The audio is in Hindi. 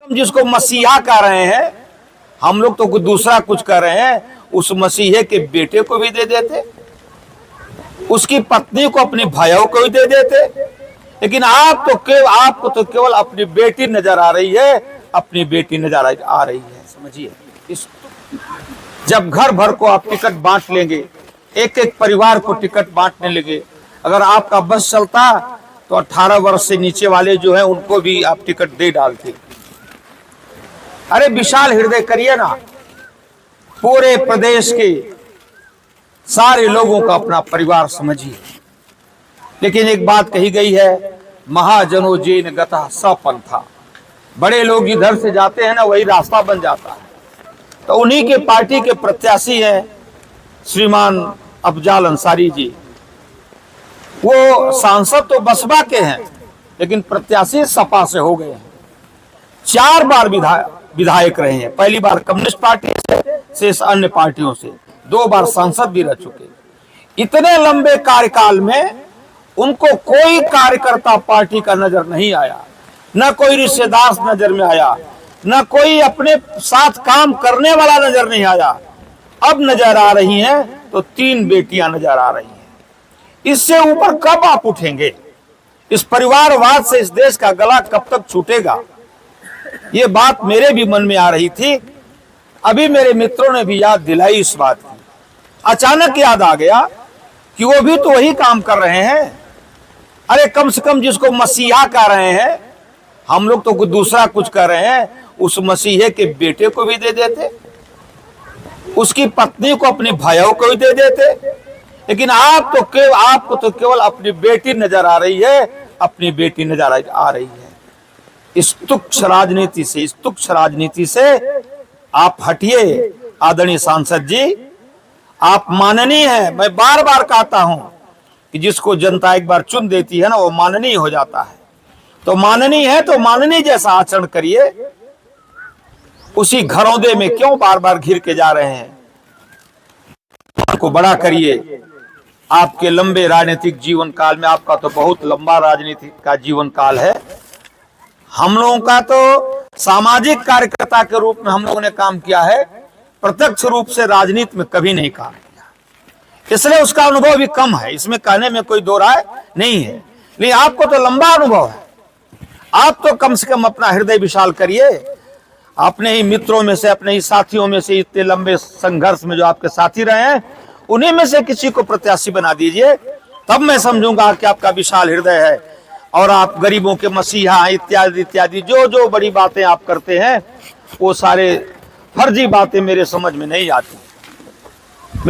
जिसको मसीहा कह रहे हैं, हम लोग तो कुछ दूसरा कुछ कर रहे हैं। उस मसीहे के बेटे को भी दे देते, उसकी पत्नी को, अपने भाइयों को भी दे देते, लेकिन आपको तो केवल अपनी बेटी नजर आ रही है, अपनी बेटी नजर आ रही है। समझिए, जब घर भर को आप टिकट बांट लेंगे, एक एक परिवार को टिकट बांटने लगे, अगर आपका बस चलता तो 18 वर्ष से नीचे वाले जो है उनको भी आप टिकट दे डालते। अरे विशाल हृदय करिए ना, पूरे प्रदेश के सारे लोगों का अपना परिवार समझिए। लेकिन एक बात कही गई है, महाजनो जेन गता सपंथा, बड़े लोग इधर से जाते हैं ना, वही रास्ता बन जाता है। तो उन्हीं के पार्टी के प्रत्याशी हैं श्रीमान अफजाल अंसारी जी। वो सांसद तो बसपा के हैं, लेकिन प्रत्याशी सपा से हो गए हैं। 4 बार विधायक रहे हैं, पहली बार कम्युनिस्ट पार्टी से अन्य पार्टियों से, 2 बार सांसद भी रह चुके। इतने लंबे कार्यकाल में उनको कोई कार्यकर्ता पार्टी का नजर नहीं आया, न कोई रिश्तेदार नजर में आया, न कोई अपने साथ काम करने वाला नजर नहीं आया। अब नजर आ रही हैं तो 3 बेटियां नजर आ रही हैं। इससे ऊपर कब आप उठेंगे? इस परिवारवाद से इस देश का गला कब तक छूटेगा? ये बात मेरे भी मन में आ रही थी। अभी मेरे मित्रों ने भी याद दिलाई इस बात की। अचानक याद आ गया कि वो भी तो वही काम कर रहे हैं। अरे कम से कम जिसको मसीहा कह रहे हैं, हम लोग तो कुछ दूसरा कुछ कर रहे हैं। उस मसीहे के बेटे को भी दे देते, उसकी पत्नी को, अपने भाइयों को भी दे देते, लेकिन आपको तो केवल अपनी बेटी नजर आ रही है, अपनी बेटी नजर आ रही है। इस तुच्छ राजनीति से आप हटिए। आदरणीय सांसद जी, आप माननीय हैं। मैं बार बार कहता हूं कि जिसको जनता एक बार चुन देती है ना, वो माननीय हो जाता है। तो माननीय है तो माननीय जैसा आचरण करिए। उसी घरौंदे में क्यों बार बार घिर के जा रहे हैं? को बड़ा करिए। आपके लंबे राजनीतिक जीवन काल में, आपका तो बहुत लंबा राजनीतिक का जीवन काल है, हम लोगों का तो सामाजिक कार्यकर्ता के रूप में हम लोगों ने काम किया है, प्रत्यक्ष रूप से राजनीति में कभी नहीं काम किया, इसलिए उसका अनुभव भी कम है। इसमें कहने में कोई दो राय नहीं है, लेकिन आपको तो लंबा अनुभव है। आप तो कम से कम अपना हृदय विशाल करिए। अपने ही मित्रों में से, अपने ही साथियों में से, इतने लंबे संघर्ष में जो आपके साथी रहे हैं, उन्हीं में से किसी को प्रत्याशी बना दीजिए। तब मैं समझूंगा कि आपका विशाल हृदय है और आप गरीबों के मसीहा इत्यादि इत्यादि जो बड़ी बातें आप करते हैं, वो सारे फर्जी बातें मेरे समझ में नहीं आती।